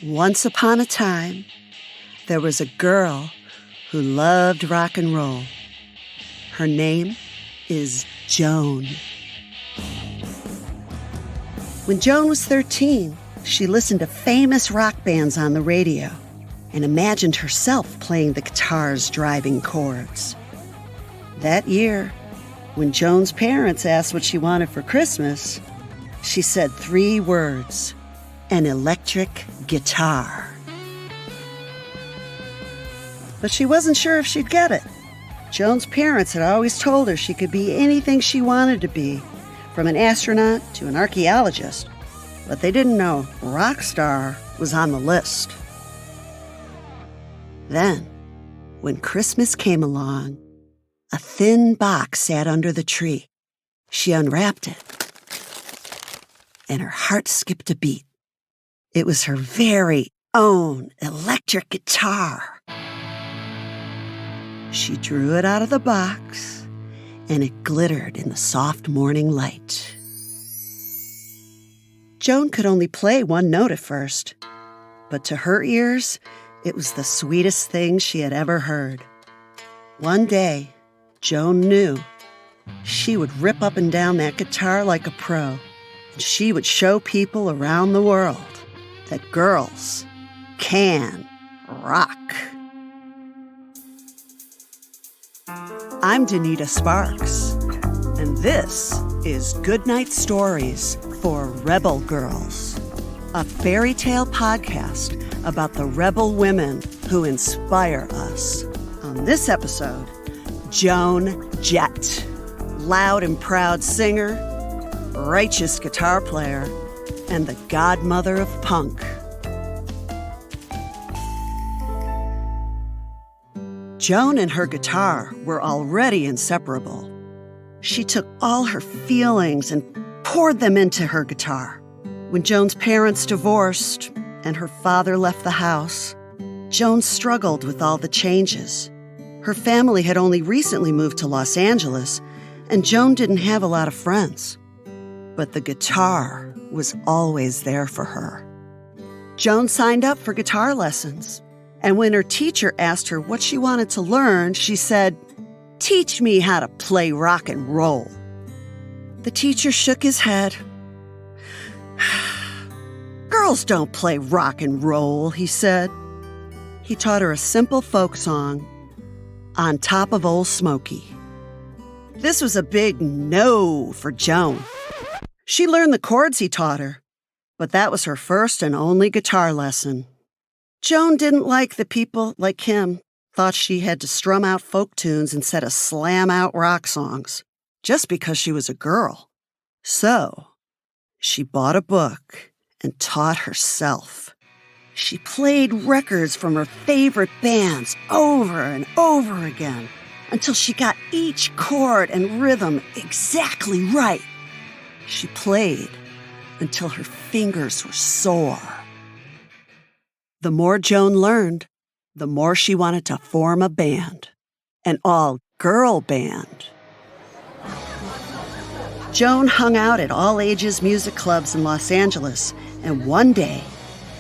Once upon a time, there was a girl who loved rock and roll. Her name is Joan. When Joan was 13, she listened to famous rock bands on the radio and imagined herself playing the guitar's driving chords. That year, when Joan's parents asked what she wanted for Christmas, she said 3 words: an electric guitar. But she wasn't sure if she'd get it. Joan's parents had always told her she could be anything she wanted to be, from an astronaut to an archaeologist. But they didn't know rock star was on the list. Then, when Christmas came along, a thin box sat under the tree. She unwrapped it, and her heart skipped a beat. It was her very own electric guitar. She drew it out of the box, and it glittered in the soft morning light. Joan could only play 1 note at first, but to her ears, it was the sweetest thing she had ever heard. One day, Joan knew she would rip up and down that guitar like a pro, and she would show people around the world that girls can rock. I'm Donita Sparks, and this is Goodnight Stories for Rebel Girls, a fairy tale podcast about the rebel women who inspire us. On this episode, Joan Jett, loud and proud singer, righteous guitar player, and the godmother of punk. Joan and her guitar were already inseparable. She took all her feelings and poured them into her guitar. When Joan's parents divorced and her father left the house, Joan struggled with all the changes. Her family had only recently moved to Los Angeles, and Joan didn't have a lot of friends. But the guitar was always there for her. Joan signed up for guitar lessons, and when her teacher asked her what she wanted to learn, she said, "Teach me how to play rock and roll." The teacher shook his head. "Girls don't play rock and roll," he said. He taught her a simple folk song, "On Top of Old Smoky." This was a big no for Joan. She learned the chords he taught her, but that was her first and only guitar lesson. Joan didn't like that people like him thought she had to strum out folk tunes instead of slam out rock songs, just because she was a girl. So, she bought a book and taught herself. She played records from her favorite bands over and over again until she got each chord and rhythm exactly right. She played until her fingers were sore. The more Joan learned, the more she wanted to form a band, an all-girl band. Joan hung out at all-ages music clubs in Los Angeles, and one day,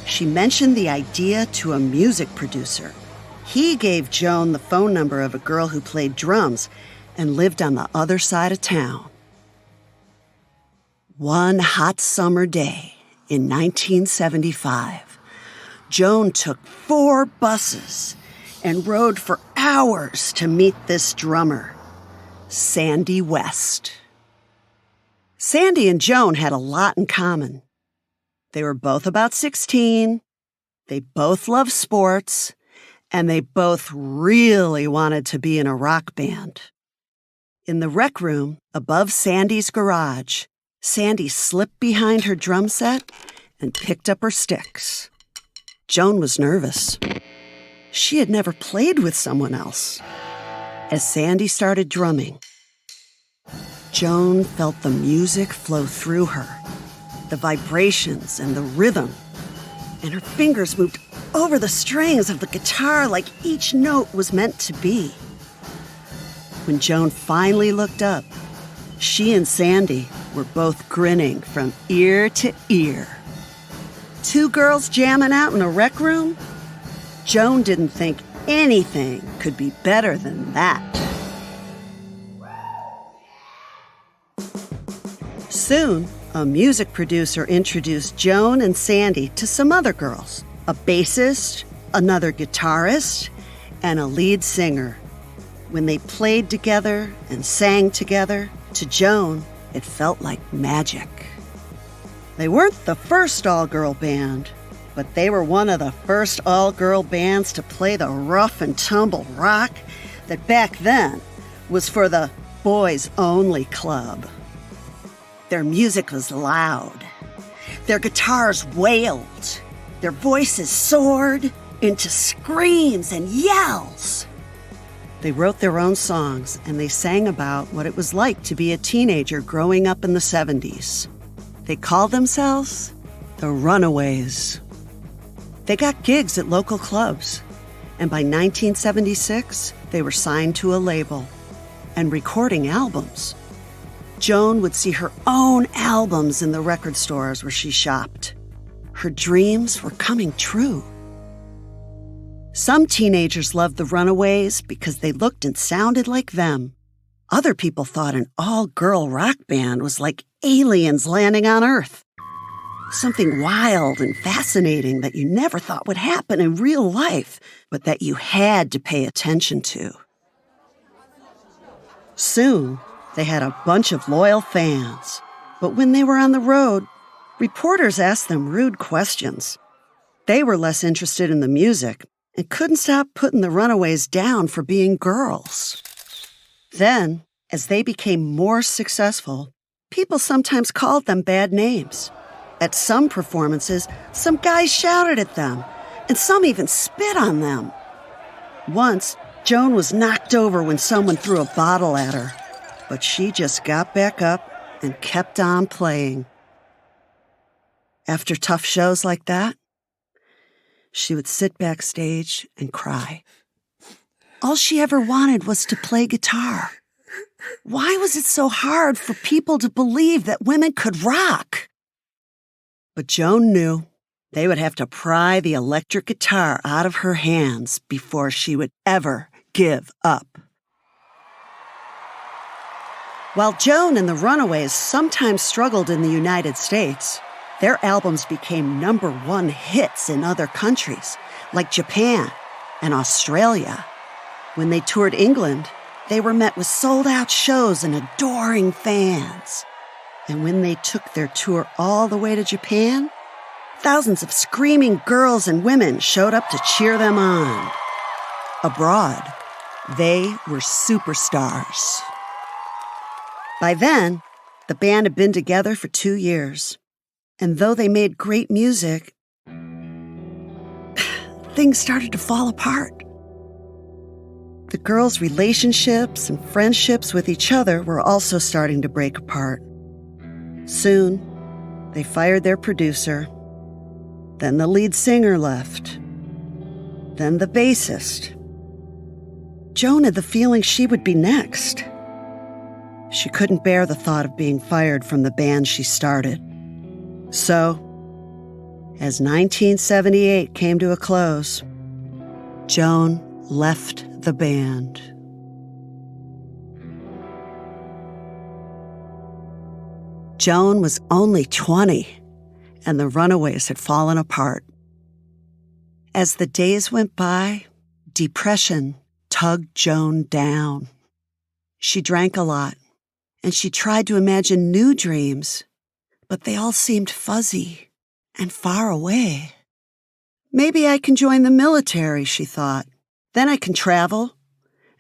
she mentioned the idea to a music producer. He gave Joan the phone number of a girl who played drums and lived on the other side of town. One hot summer day in 1975, Joan took 4 buses and rode for hours to meet this drummer, Sandy West. Sandy and Joan had a lot in common. They were both about 16, they both loved sports, and they both really wanted to be in a rock band. In the rec room above Sandy's garage, Sandy slipped behind her drum set and picked up her sticks. Joan was nervous. She had never played with someone else. As Sandy started drumming, Joan felt the music flow through her, the vibrations and the rhythm, and her fingers moved over the strings of the guitar like each note was meant to be. When Joan finally looked up, she and Sandy were both grinning from ear to ear. 2 girls jamming out in a rec room? Joan didn't think anything could be better than that. Soon, a music producer introduced Joan and Sandy to some other girls, a bassist, another guitarist, and a lead singer. When they played together and sang together, to Joan, it felt like magic. They weren't the first all-girl band, but they were one of the first all-girl bands to play the rough-and-tumble rock that back then was for the boys-only club. Their music was loud. Their guitars wailed. Their voices soared into screams and yells. They wrote their own songs, and they sang about what it was like to be a teenager growing up in the 70s. They called themselves the Runaways. They got gigs at local clubs, and by 1976, they were signed to a label and recording albums. Joan would see her own albums in the record stores where she shopped. Her dreams were coming true. Some teenagers loved the Runaways because they looked and sounded like them. Other people thought an all-girl rock band was like aliens landing on Earth. Something wild and fascinating that you never thought would happen in real life, but that you had to pay attention to. Soon, they had a bunch of loyal fans. But when they were on the road, reporters asked them rude questions. They were less interested in the music and couldn't stop putting the Runaways down for being girls. Then, as they became more successful, people sometimes called them bad names. At some performances, some guys shouted at them, and some even spit on them. Once, Joan was knocked over when someone threw a bottle at her, but she just got back up and kept on playing. After tough shows like that, she would sit backstage and cry. All she ever wanted was to play guitar. Why was it so hard for people to believe that women could rock? But Joan knew they would have to pry the electric guitar out of her hands before she would ever give up. While Joan and the Runaways sometimes struggled in the United States, their albums became #1 hits in other countries, like Japan and Australia. When they toured England, they were met with sold-out shows and adoring fans. And when they took their tour all the way to Japan, thousands of screaming girls and women showed up to cheer them on. Abroad, they were superstars. By then, the band had been together for 2 years. And though they made great music, things started to fall apart. The girls' relationships and friendships with each other were also starting to break apart. Soon, they fired their producer. Then the lead singer left. Then the bassist. Joan had the feeling she would be next. She couldn't bear the thought of being fired from the band she started. So, as 1978 came to a close, Joan left the band. Joan was only 20, and the Runaways had fallen apart. As the days went by, depression tugged Joan down. She drank a lot, and she tried to imagine new dreams, but they all seemed fuzzy and far away. Maybe I can join the military, she thought. Then I can travel,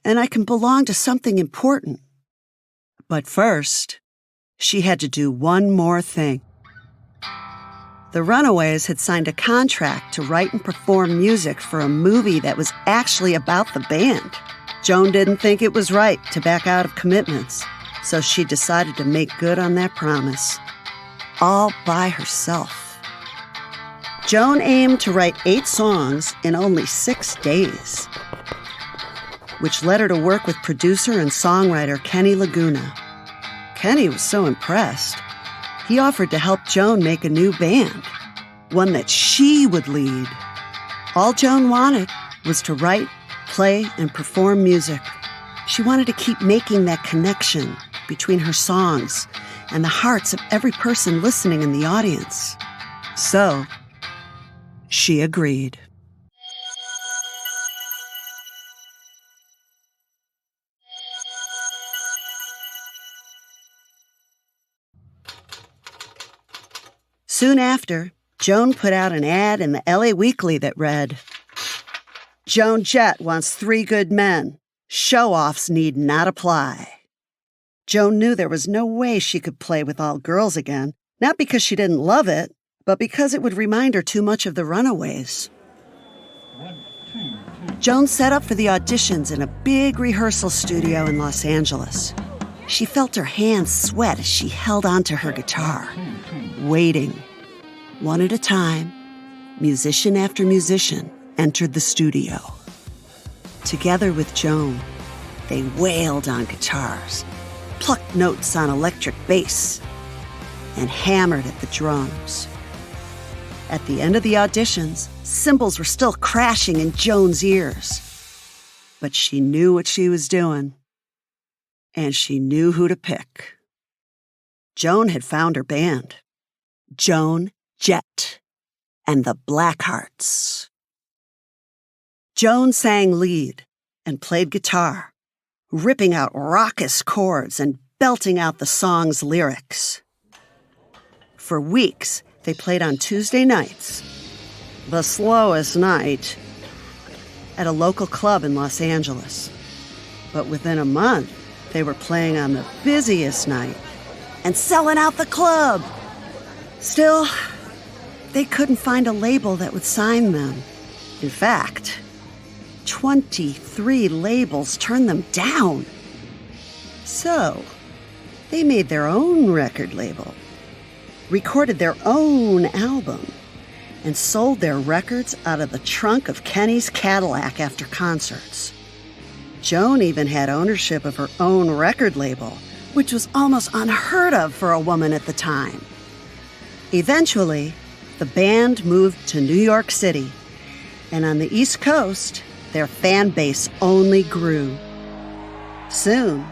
and I can belong to something important. But first, she had to do one more thing. The Runaways had signed a contract to write and perform music for a movie that was actually about the band. Joan didn't think it was right to back out of commitments, so she decided to make good on that promise, all by herself. Joan aimed to write 8 songs in only 6 days, which led her to work with producer and songwriter Kenny Laguna. Kenny was so impressed, he offered to help Joan make a new band. one that she would lead. All Joan wanted was to write, play, and perform music. She wanted to keep making that connection between her songs and the hearts of every person listening in the audience. So, she agreed. Soon after, Joan put out an ad in the LA Weekly that read, "Joan Jett wants 3 good men. Show-offs need not apply." Joan knew there was no way she could play with all girls again, not because she didn't love it, but because it would remind her too much of the Runaways. Joan set up for the auditions in a big rehearsal studio in Los Angeles. She felt her hands sweat as she held onto her guitar, waiting. One at a time, musician after musician entered the studio. Together with Joan, they wailed on guitars, plucked notes on electric bass, and hammered at the drums. At the end of the auditions, cymbals were still crashing in Joan's ears. But she knew what she was doing, and she knew who to pick. Joan had found her band, Joan Jett and the Blackhearts. Joan sang lead and played guitar, ripping out raucous chords and belting out the song's lyrics. For weeks, they played on Tuesday nights, the slowest night, at a local club in Los Angeles. But within a month, they were playing on the busiest night and selling out the club. Still, they couldn't find a label that would sign them. In fact, 23 labels turned them down. So, they made their own record label, recorded their own album, and sold their records out of the trunk of Kenny's Cadillac after concerts. Joan even had ownership of her own record label, which was almost unheard of for a woman at the time. Eventually, the band moved to New York City, and on the East Coast, their fan base only grew. Soon,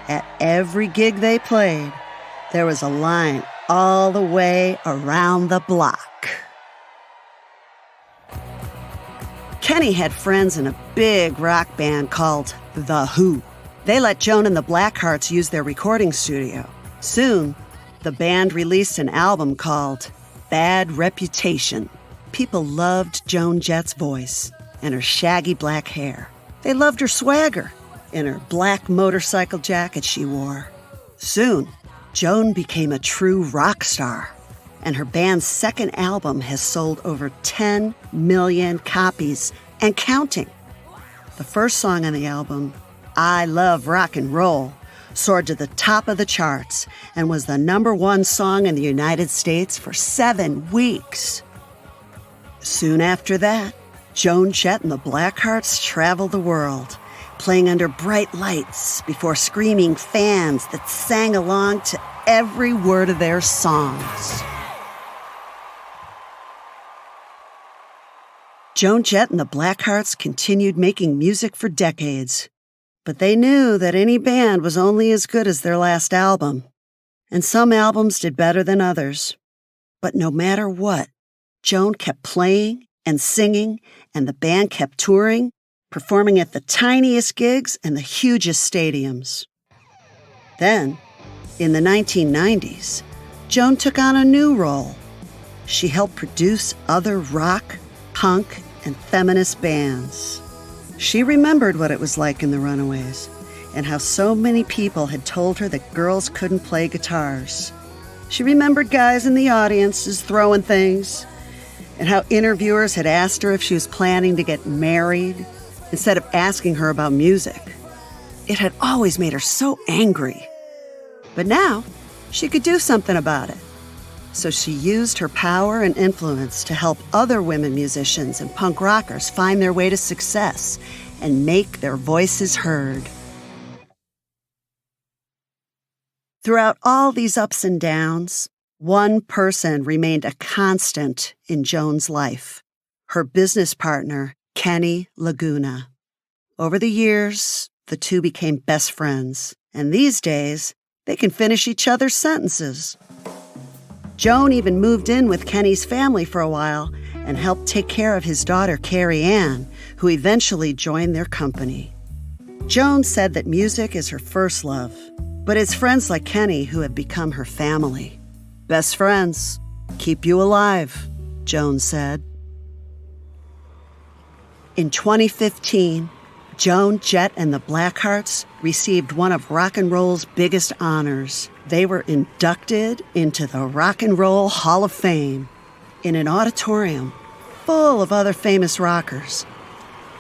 at every gig they played, there was a line all the way around the block. Kenny had friends in a big rock band called The Who. They let Joan and the Blackhearts use their recording studio. Soon, the band released an album called Bad Reputation. People loved Joan Jett's voice and her shaggy black hair. They loved her swagger and her black motorcycle jacket she wore. Soon, Joan became a true rock star, and her band's second album has sold over 10 million copies and counting. The first song on the album, I Love Rock and Roll, soared to the top of the charts and was the #1 song in the United States for 7 weeks. Soon after that, Joan Jett and the Blackhearts traveled the world, playing under bright lights before screaming fans that sang along to every word of their songs. Joan Jett and the Blackhearts continued making music for decades, but they knew that any band was only as good as their last album, and some albums did better than others. But no matter what, Joan kept playing and singing, and the band kept touring, performing at the tiniest gigs and the hugest stadiums. Then, in the 1990s, Joan took on a new role. She helped produce other rock, punk, and feminist bands. She remembered what it was like in the Runaways, and how so many people had told her that girls couldn't play guitars. She remembered guys in the audiences throwing things, and how interviewers had asked her if she was planning to get married instead of asking her about music. It had always made her so angry. But now, she could do something about it. So she used her power and influence to help other women musicians and punk rockers find their way to success and make their voices heard. Throughout all these ups and downs, One person remained a constant in Joan's life, her business partner, Kenny Laguna. Over the years, the two became best friends, and these days, they can finish each other's sentences. Joan even moved in with Kenny's family for a while and helped take care of his daughter, Carrie Ann, who eventually joined their company. Joan said that music is her first love, but it's friends like Kenny who have become her family. Best friends keep you alive, Joan said. In 2015, Joan Jett and the Blackhearts received one of rock and roll's biggest honors. They were inducted into the Rock and Roll Hall of Fame in an auditorium full of other famous rockers.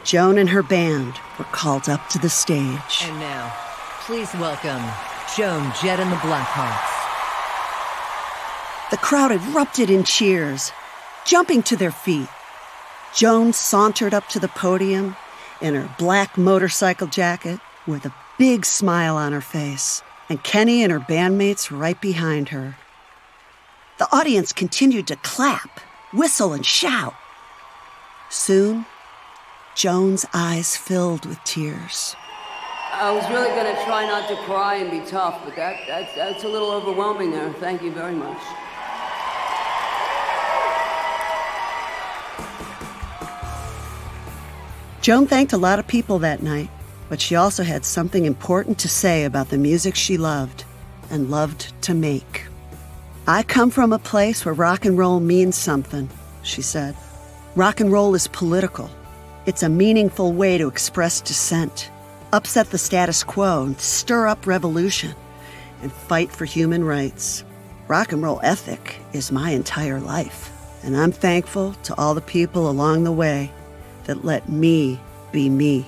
Joan and her band were called up to the stage. And now, please welcome Joan Jett and the Blackhearts. The crowd erupted in cheers, jumping to their feet. Joan sauntered up to the podium in her black motorcycle jacket with a big smile on her face, and Kenny and her bandmates right behind her. The audience continued to clap, whistle, and shout. Soon, Joan's eyes filled with tears. I was really going to try not to cry and be tough, but that's a little overwhelming there. Thank you very much. Joan thanked a lot of people that night, but she also had something important to say about the music she loved and loved to make. I come from a place where rock and roll means something, she said. Rock and roll is political. It's a meaningful way to express dissent, upset the status quo, and stir up revolution, and fight for human rights. Rock and roll ethic is my entire life, and I'm thankful to all the people along the way that let me be me.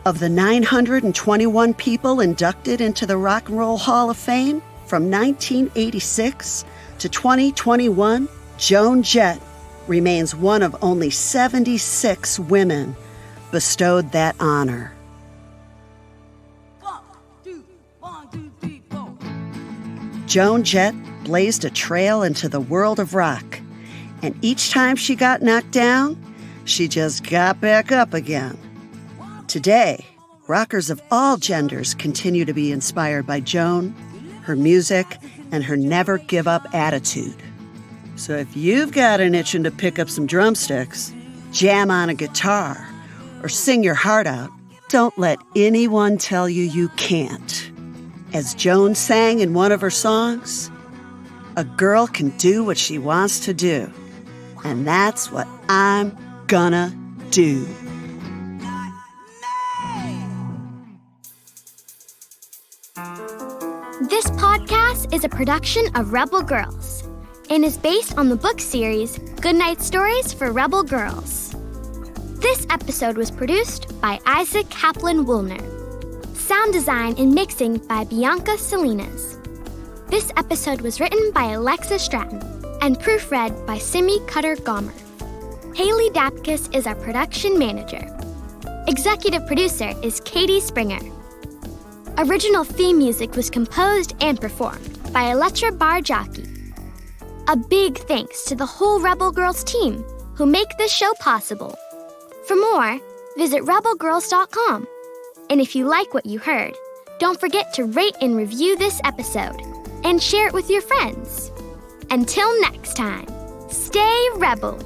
Of the 921 people inducted into the Rock and Roll Hall of Fame from 1986 to 2021, Joan Jett remains one of only 76 women bestowed that honor. 1, 2, 3, 4. Joan Jett blazed a trail into the world of rock, and each time she got knocked down, she just got back up again. Today, rockers of all genders continue to be inspired by Joan, her music, and her never-give-up attitude. So if you've got an itching to pick up some drumsticks, jam on a guitar, or sing your heart out, don't let anyone tell you you can't. As Joan sang in one of her songs, a girl can do what she wants to do, and that's what I'm gonna do. This podcast is a production of Rebel Girls and is based on the book series Goodnight Stories for Rebel Girls. This episode was produced by Isaac Kaplan-Woolner. Sound design and mixing by Bianca Salinas. This episode was written by Alexis Stratton and proofread by Simi Kadirgamar. Haley Dapkus is our production manager. Executive producer is Katie Sprenger. Original theme music was composed and performed by Elettra Bargiacchi. A big thanks to the whole Rebel Girls team who make this show possible. For more, visit rebelgirls.com. And if you like what you heard, don't forget to rate and review this episode and share it with your friends. Until next time, stay rebel.